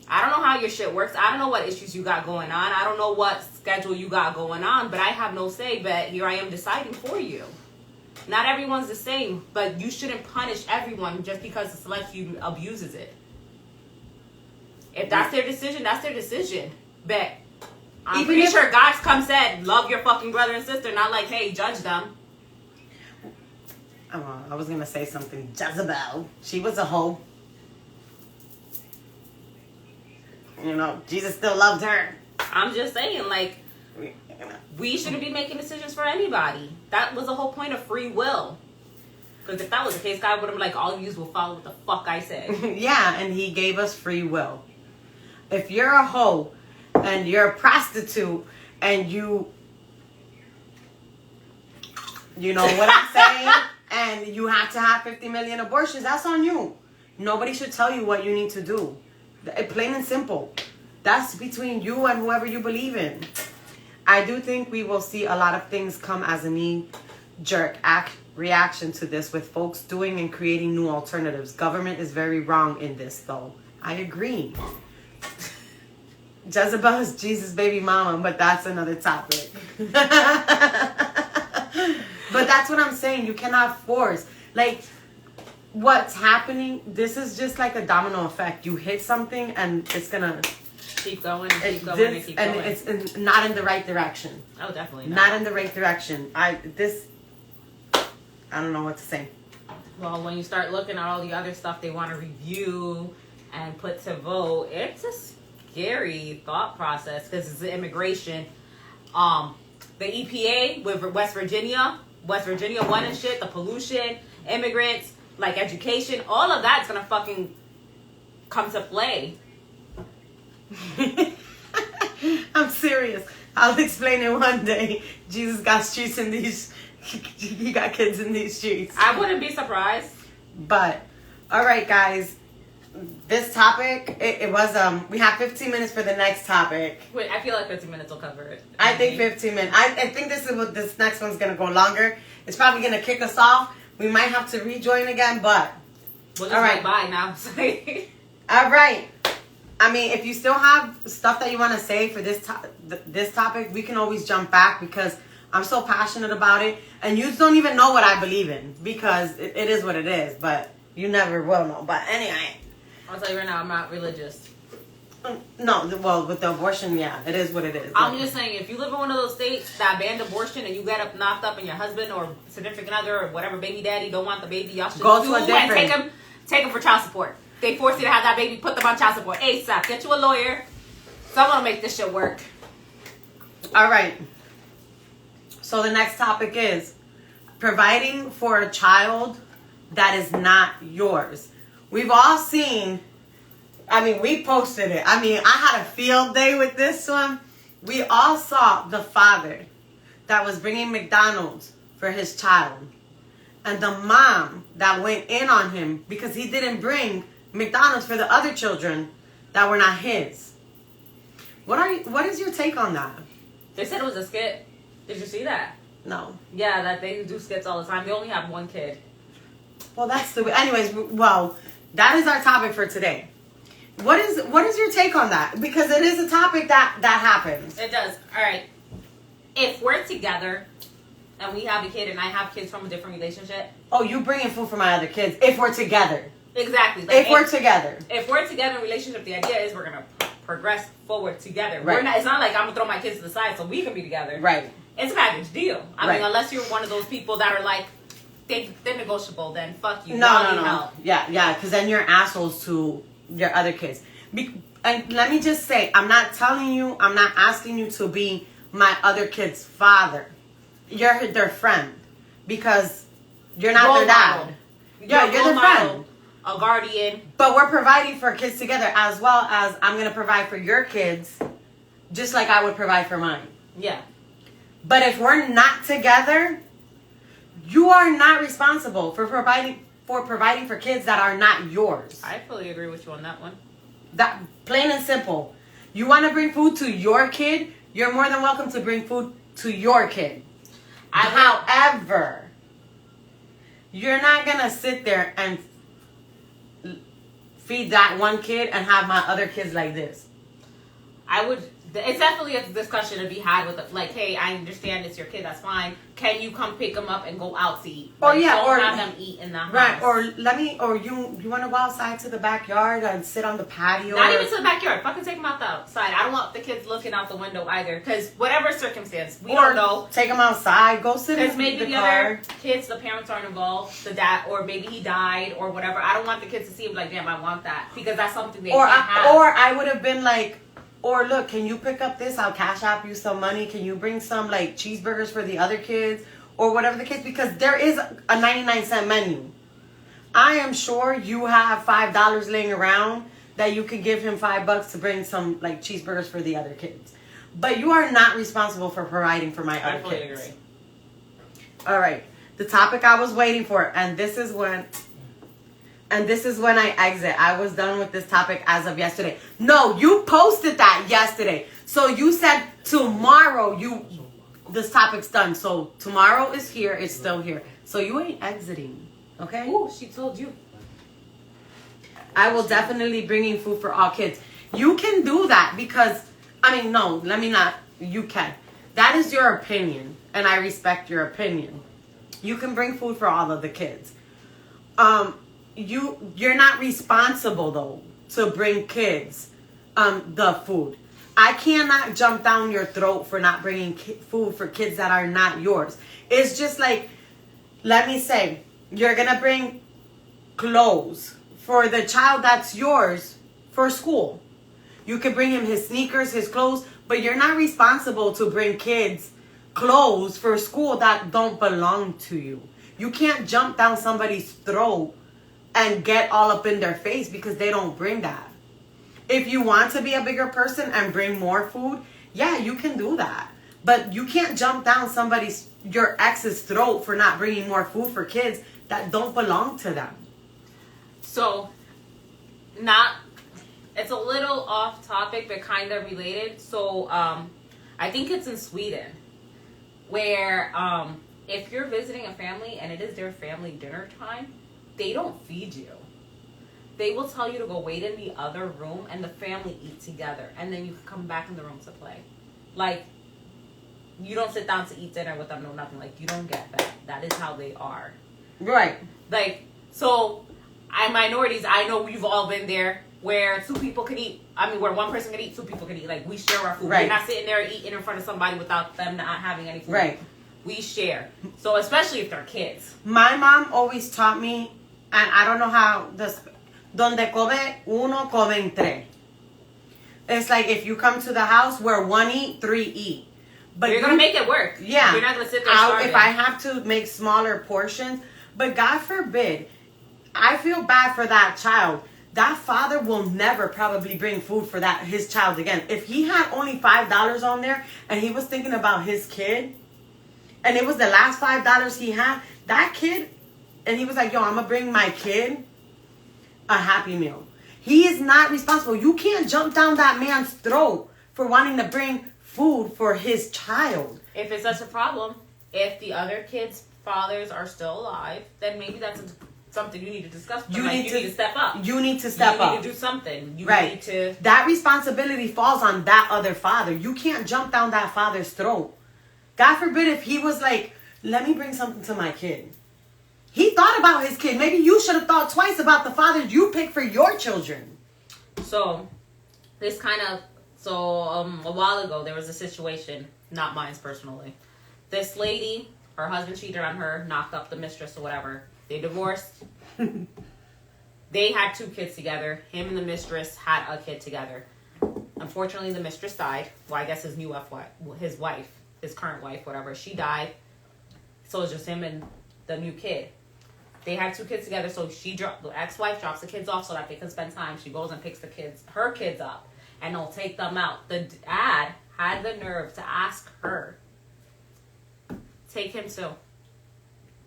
I don't know how your shit works. I don't know what issues you got going on. I don't know what schedule you got going on, but I have no say, but here I am deciding for you. Not everyone's the same, but you shouldn't punish everyone just because the select few abuses it. If that's their decision, that's their decision. Bet. I'm Even pretty if- sure God's come said, love your fucking brother and sister, not like, hey, judge them. I was gonna say something. Jezebel. She was a hoe. You know, Jesus still loved her. I'm just saying, like, You know. we shouldn't be making decisions for anybody. That was the whole point of free will. Because if that was the case, God would have been like, all of you will follow what the fuck I said. Yeah, and he gave us free will. If you're a hoe and you're a prostitute and you know what I'm saying, and you have to have 50 million abortions, that's on you. Nobody should tell you what you need to do. Plain and simple. That's between you and whoever you believe in. I do think we will see a lot of things come as a knee-jerk reaction to this, with folks doing and creating new alternatives. Government is very wrong in this, though. I agree. Jezebel is Jesus' baby mama, but that's another topic. But that's what I'm saying. You cannot force. Like, what's happening, this is just like a domino effect. You hit something and it's gonna Keep going and keep going and keep and going. it's not in the right direction. Oh, definitely Not in the right direction. I don't know what to say. Well, when you start looking at all the other stuff they want to review and put to vote, it's a scary thought process because it's the immigration. The EPA with West Virginia one and shit, the pollution, immigrants, like education, all of that's gonna fucking come to play. I'm serious. I'll explain it one day. Jesus got streets in these. He got kids in these streets. I wouldn't be surprised. But all right, guys. This topic, it was we have 15 minutes for the next topic. Wait, I feel like 15 minutes will cover it. I think 15 minutes. I think this next one's gonna go longer. It's probably gonna kick us off. We might have to rejoin again, but We'll just all right. bye now. All right. I mean, if you still have stuff that you want to say for this topic, we can always jump back because I'm so passionate about it, and you don't even know what I believe in because it is what it is. But you never will know. But anyway. I'll tell you right now, I'm not religious. No, well, with the abortion, yeah, it is what it is. I'm just saying, if you live in one of those states that banned abortion and you get up knocked up and your husband or significant other or whatever baby daddy don't want the baby, y'all should Go sue to a different. and take him for child support. They force you to have that baby, put them on child support ASAP. Get you a lawyer. Someone will make this shit work. All right. So the next topic is providing for a child that is not yours. We've all seen, I mean, we posted it. I mean, I had a field day with this one. We all saw the father that was bringing McDonald's for his child. And the mom that went in on him because he didn't bring McDonald's for the other children that were not his. What is your take on that? They said it was a skit. Did you see that? No. Yeah, that they do skits all the time. They only have one kid. Well, that's the... Anyways, well, that is our topic for today. What is your take on that? Because it is a topic that happens. It does. All right. If we're together and we have a kid and I have kids from a different relationship. Oh, you bringing food for my other kids if we're together. Exactly. Like If we're together. If we're together in a relationship, the idea is we're going to progress forward together. Right. It's not like I'm going to throw my kids to the side so we can be together. Right. It's a package deal. I Right. mean, unless you're one of those people that are like, they're negotiable, then fuck you. No. Y'all need help. Yeah, because then you're assholes to your other kids. And let me just say, I'm not asking you to be my other kid's father. You're their friend. Because you're not their dad. Yeah, you're their friend. A guardian. But we're providing for kids together, as well as I'm going to provide for your kids, just like I would provide for mine. Yeah. But if we're not together, you are not responsible for providing for kids that are not yours. I fully agree with you on that one. That plain and simple. You want to bring food to your kid, you're more than welcome to bring food to your kid. However, you're not going to sit there and feed that one kid and have my other kids like this. I would it's definitely a discussion to be had with like, hey, I understand it's your kid, that's fine. Can you come pick them up and go out to eat? Or yeah, don't or have them eat in the house. Right, or you want to go outside to the backyard and sit on the patio? Not even to the backyard. Fucking take them out the outside. I don't want the kids looking out the window either, because whatever circumstance, we don't know. Take them outside, go sit in the car. Because maybe the other kids, the parents aren't involved, the dad, or maybe he died or whatever. I don't want the kids to see him like, damn, I want that, because that's something they can't have. Or I would have been like, or look, can you pick up this? I'll cash app you some money. Can you bring some like cheeseburgers for the other kids? Or whatever the case, because there is a 99-cent menu. I am sure you have $5 laying around that you could give him $5 to bring some like cheeseburgers for the other kids. But you are not responsible for providing for my other kids. Agree. All right. The topic I was waiting for, and this is when I exit. I was done with this topic as of yesterday. No, you posted that yesterday. So you said tomorrow this topic's done. So tomorrow is here. It's still here. So you ain't exiting. Okay? Ooh, she told you. I will definitely bringing food for all kids. You can do that because, no, let me not. You can. That is your opinion. And I respect your opinion. You can bring food for all of the kids. You're not responsible though to bring kids the food. I cannot jump down your throat for not bringing food for kids that are not yours. It's just like, let me say, you're gonna bring clothes for the child that's yours for school. You can bring him his sneakers, his clothes, but you're not responsible to bring kids clothes for school that don't belong to you. You can't jump down somebody's throat and get all up in their face because they don't bring that. If you want to be a bigger person and bring more food, yeah, you can do that. But you can't jump down your ex's throat for not bringing more food for kids that don't belong to them. So, it's a little off topic, but kind of related. So, I think it's in Sweden, where if you're visiting a family and it is their family dinner time, they don't feed you. They will tell you to go wait in the other room and the family eat together. And then you can come back in the room to play. Like, you don't sit down to eat dinner with them, no nothing. Like, you don't get that. That is how they are. Right. Like, so, minorities, I know we've all been there where two people can eat. Where one person can eat, two people can eat. Like, we share our food. Right. We're not sitting there eating in front of somebody without them not having any food. Right. We share. So, especially if they're kids. My mom always taught me, and I don't know how this... Donde come uno, comen tres. It's like if you come to the house where one eat, three eat. But you're going to make it work. Yeah. You're not going to sit there starving. If I have to make smaller portions. But God forbid, I feel bad for that child. That father will never probably bring food for his child again. If he had only $5 on there and he was thinking about his kid, and it was the last $5 he had, that kid, and he was like, yo, I'm going to bring my kid a Happy Meal. He is not responsible. You can't jump down that man's throat for wanting to bring food for his child. If it's such a problem, if the other kids' fathers are still alive, then maybe that's something you need to discuss. You need to step up. You need to step up. You need to do something. You right. need to... That responsibility falls on that other father. You can't jump down that father's throat. God forbid if he was like, let me bring something to my kid. He thought about his kid. Maybe you should have thought twice about the fathers you picked for your children. So, a while ago, there was a situation, not mine personally. This lady, her husband cheated on her, knocked up the mistress or whatever. They divorced. They had 2 kids together. Him and the mistress had a kid together. Unfortunately, the mistress died. Well, I guess his wife, his current wife, whatever, she died. So it's just him and the new kid. They had 2 kids together, so the ex-wife drops the kids off so that they can spend time. She goes and picks her kids up, and they'll take them out. The dad had the nerve to ask her, take him too.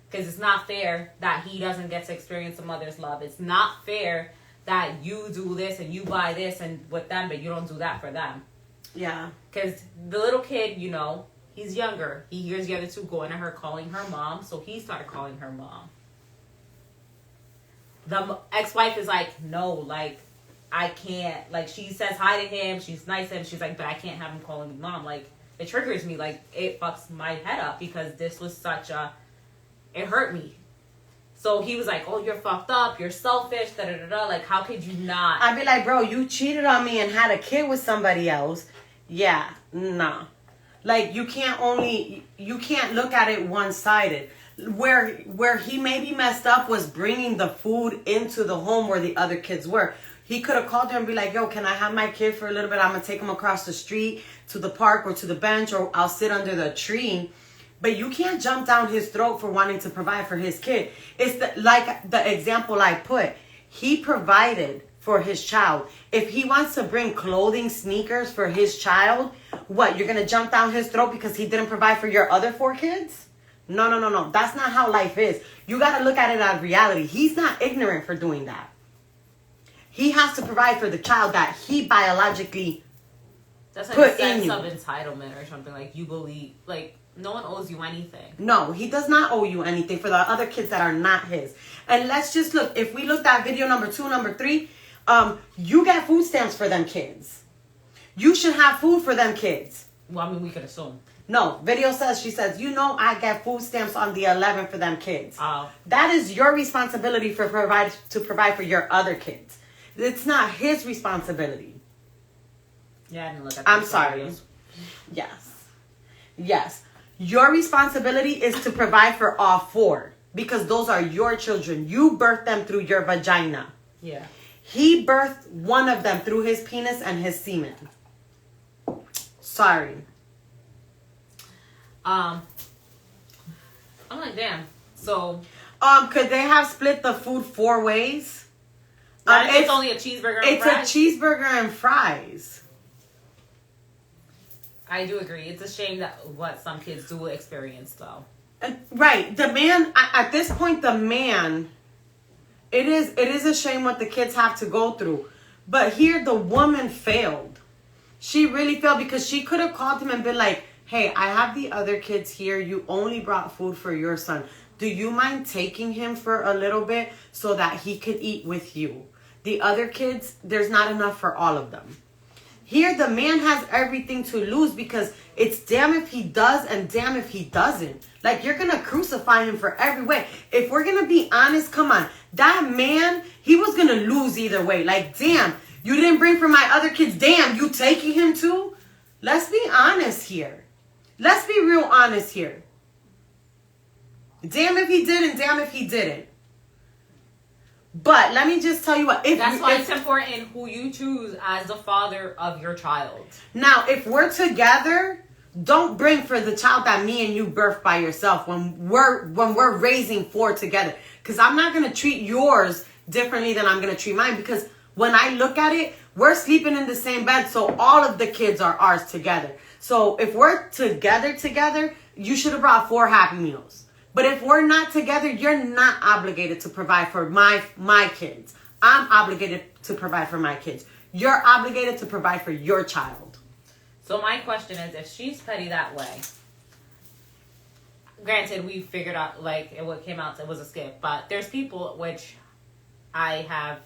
Because it's not fair that he doesn't get to experience a mother's love. It's not fair that you do this and you buy this and with them, but you don't do that for them. Yeah. Because the little kid, he's younger. He hears the other 2 going to her, calling her mom, so he started calling her mom. The ex-wife is like, no, like, I can't, like, she says hi to him, she's nice to him, she's like, but I can't have him calling me mom. Like, it triggers me, like, it fucks my head up because this was it hurt me. So he was like, oh, you're fucked up, you're selfish, da-da-da-da. Like, how could you not? I'd be like, bro, you cheated on me and had a kid with somebody else. Yeah, nah. Like, you can't look at it one-sided. Where he maybe messed up was bringing the food into the home where the other kids were. He could have called her and be like, yo, can I have my kid for a little bit? I'm going to take him across the street to the park or to the bench, or I'll sit under the tree. But you can't jump down his throat for wanting to provide for his kid. It's like the example I put. He provided for his child. If he wants to bring clothing, sneakers for his child, what, you're going to jump down his throat because he didn't provide for your other 4 kids? No. That's not how life is. You got to look at it out of reality. He's not ignorant for doing that. He has to provide for the child that he biologically That's like put a sense in you. of entitlement or something. Like, you believe, like, no one owes you anything. No, he does not owe you anything for the other kids that are not his. And let's just look. If we looked at video number 2, number 3, you get food stamps for them kids. You should have food for them kids. Well, I mean, we could assume. No, video says, she says, I get food stamps on the 11th for them kids. Oh. That is your responsibility to provide for your other kids. It's not his responsibility. Yeah, I didn't look at I'm sorry. Videos. Yes. Your responsibility is to provide for all 4 because those are your children. You birthed them through your vagina. Yeah. He birthed one of them through his penis and his semen. Sorry. I'm like, damn. So, could they have split the food 4 ways? it's only a cheeseburger and fries? It's a cheeseburger and fries. I do agree. It's a shame that what some kids do experience, though. Right. The man, at this point, it is a shame what the kids have to go through. But here, the woman failed. She really failed because she could have called him and been like, hey, I have the other kids here. You only brought food for your son. Do you mind taking him for a little bit so that he could eat with you? The other kids, there's not enough for all of them. Here, the man has everything to lose because it's damn if he does and damn if he doesn't. Like, you're going to crucify him for every way. If we're going to be honest, come on. That man, he was going to lose either way. Like, damn, you didn't bring for my other kids. Damn, you taking him too? Let's be honest here. Let's be real honest here. Damn if he did and damn if he didn't. But let me just tell you what. That's why it's important who you choose as the father of your child. Now, if we're together, don't bring for the child that me and you birthed by yourself when we're raising 4 together. Because I'm not going to treat yours differently than I'm going to treat mine. Because when I look at it, we're sleeping in the same bed. So all of the kids are ours together. So if we're together, you should have brought 4 Happy Meals. But if we're not together, you're not obligated to provide for my kids. I'm obligated to provide for my kids. You're obligated to provide for your child. So my question is, if she's petty that way, granted, we figured out, like, what came out, it was a skip, but there's people which I have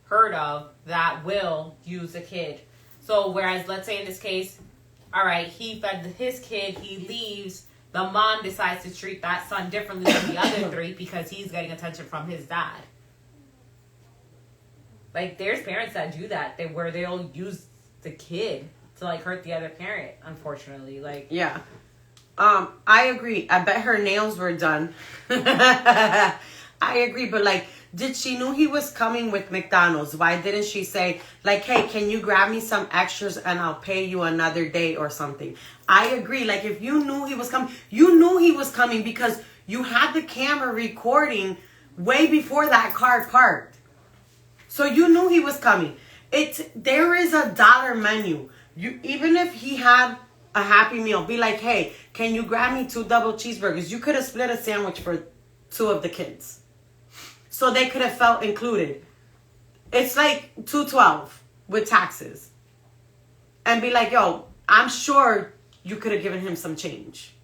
heard of that will use a kid. So whereas, let's say in this case, all right, he fed his kid, he leaves, the mom decides to treat that son differently than the other 3 because he's getting attention from his dad. Like, there's parents that do that, where they'll use the kid to, like, hurt the other parent, unfortunately. Like, yeah. I agree. I bet her nails were done. I agree, but like, did she knew he was coming with McDonald's? Why didn't she say, like, hey, can you grab me some extras and I'll pay you another day or something? I agree. Like, if you knew he was coming, you knew he was coming because you had the camera recording way before that car parked. So you knew he was coming. There is a dollar menu. Even if he had a Happy Meal, be like, hey, can you grab me 2 double cheeseburgers? You could have split a sandwich for 2 of the kids. So they could have felt included. It's like $2.12 with taxes. And be like, yo, I'm sure you could have given him some change.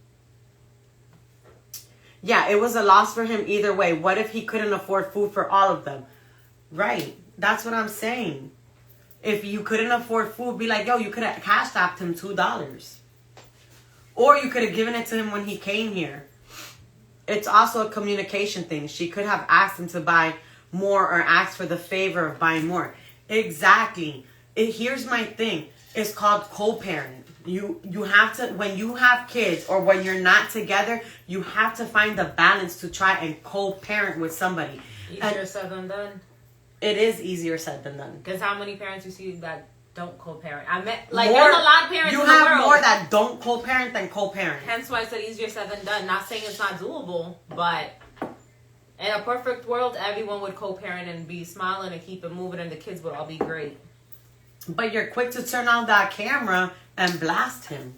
Yeah, it was a loss for him either way. What if he couldn't afford food for all of them? Right. That's what I'm saying. If you couldn't afford food, be like, yo, you could have cash apped him $2. Or you could have given it to him when he came here. It's also a communication thing. She could have asked him to buy more or asked for the favor of buying more. Exactly. Here's my thing. It's called co-parent. You have to, when you have kids or when you're not together, you have to find the balance to try and co-parent with somebody. Easier said than done. It is easier said than done. Because how many parents you see that don't co-parent? I met, like, there's a lot of parents in the world. You have more that don't co-parent than co-parent. Hence why I said easier said than done. Not saying it's not doable, but in a perfect world, everyone would co-parent and be smiling and keep it moving, and the kids would all be great. But you're quick to turn on that camera and blast him.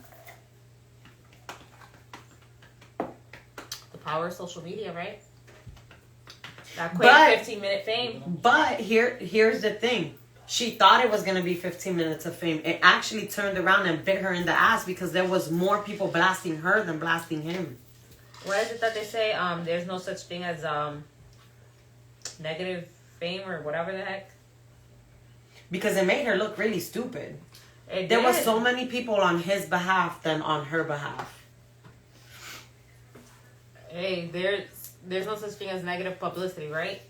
The power of social media, right? That quick 15-minute fame. But here's the thing. She thought it was going to be 15 minutes of fame. It actually turned around and bit her in the ass because there was more people blasting her than blasting him. What is it that they say? There's no such thing as negative fame or whatever the heck. Because it made her look really stupid. There There was so many people on his behalf than on her behalf. Hey, there's no such thing as negative publicity, right?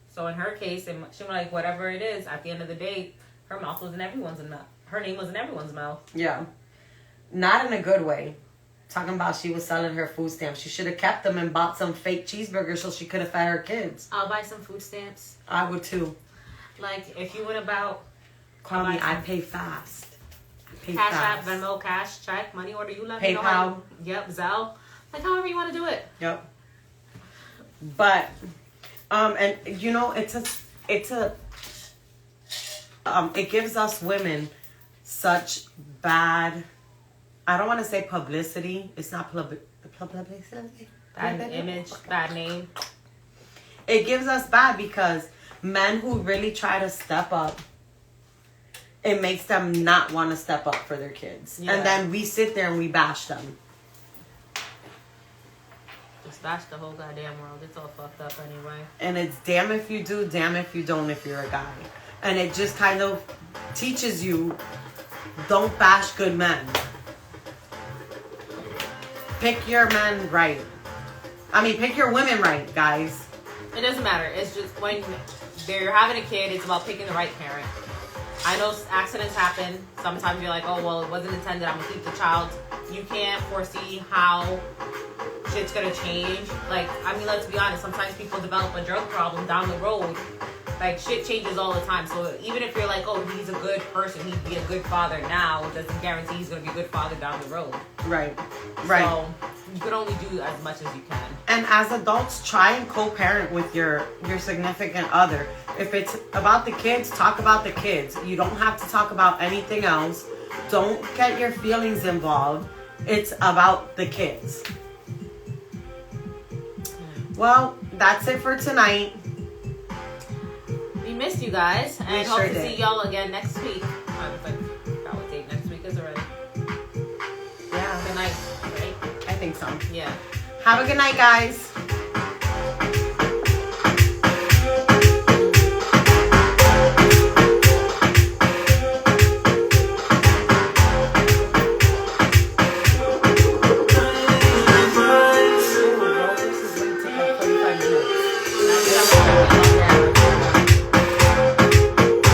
So in her case, she was like, whatever it is, at the end of the day, her mouth was in everyone's mouth. Her name was in everyone's mouth. Yeah. Not in a good way. Talking about she was selling her food stamps. She should have kept them and bought some fake cheeseburgers so she could have fed her kids. I'll buy some food stamps. I would too. Like, if you went about... Call me, I pay fast. I pay Cash fast. App, Venmo, cash, check, money order, you let me know. PayPal. Yep, Zelle. Like, however you want to do it. Yep. But, and you know, it gives us women such bad, I don't want to say publicity. It's not publicity. Bad image, bad name. It gives us bad because men who really try to step up, it makes them not want to step up for their kids. Yeah. And then we sit there and we bash them. Just bash the whole goddamn world. It's all fucked up anyway. And it's damn if you do, damn if you don't if you're a guy. And it just kind of teaches you, don't bash good men. Pick your men right. I mean, pick your women right, guys. It doesn't matter. It's just when you're having a kid, it's about picking the right parent. I know accidents happen. Sometimes you're like, oh, well, it wasn't intended. I'm going to keep the child. You can't foresee how shit's going to change. Like, I mean, let's be honest. Sometimes people develop a drug problem down the road. Like, shit changes all the time. So even if you're like, oh, he's a good person, he'd be a good father now, it doesn't guarantee he's going to be a good father down the road. Right. Right. So you can only do as much as you can. And as adults, try and co-parent with your significant other. If it's about the kids, talk about the kids. You don't have to talk about anything else. Don't get your feelings involved. It's about the kids. Well, that's it for tonight. We missed you guys, and We hope sure to did. see y'all again next week. I forgot what date next week is already. Yeah, Good night, right? I think so. Yeah. Have a good night, guys.